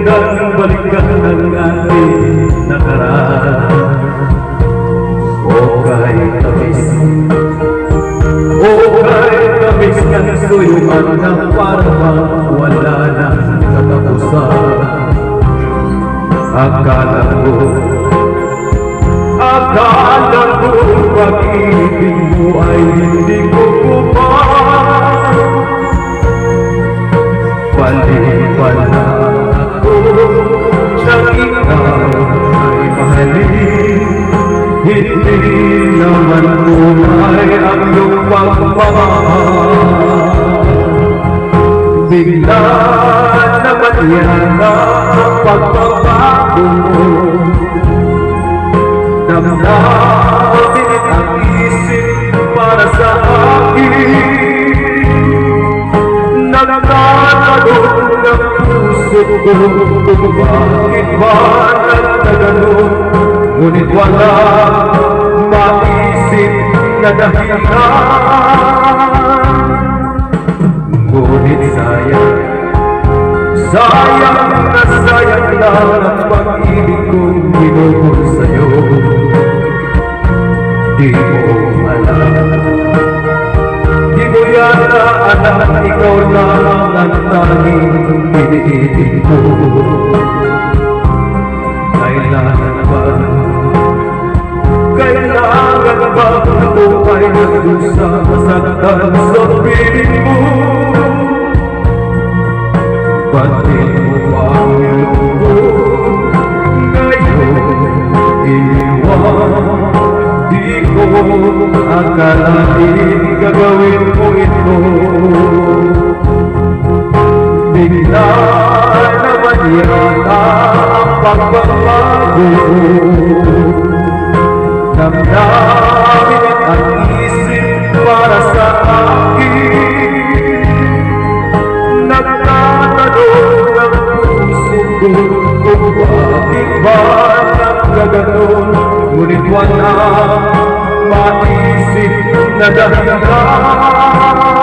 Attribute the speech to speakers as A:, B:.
A: Gandang balikan ng ating nakaraan. O kahit tamis ng suyuan na parang wala nang katapusan. Akala ko pag-ibig mo ay hindi ko kupang. Pali-pala hindi naman tunay ang iyong pagmamahal. Bigla naman yan ang pagbabago mo. Damdamin ang isip para sa akin. Nagtatanong ng puso ko kung bakit ba nagtaganon. Ngunit wala maisip na dahilan. Ngunit sayang na sayang lang ang pag-ibig kong binukod sa'yo. Di mo alam, di mo yata alam, ikaw lang ang tanging piniibig ko. Kailangan ba ito ay nagdusa masaktan sa piling mo? Pati mo pa ang loob ngayon iniwan. Di ko akalain gagawin mo ito. Bigla naman yata ang pagbabago. Damdamin ang isip para sa akin. Nagtatanong ang puso ko kung bakit ba nagkaganon. Ngunit wala maisip na dahilan.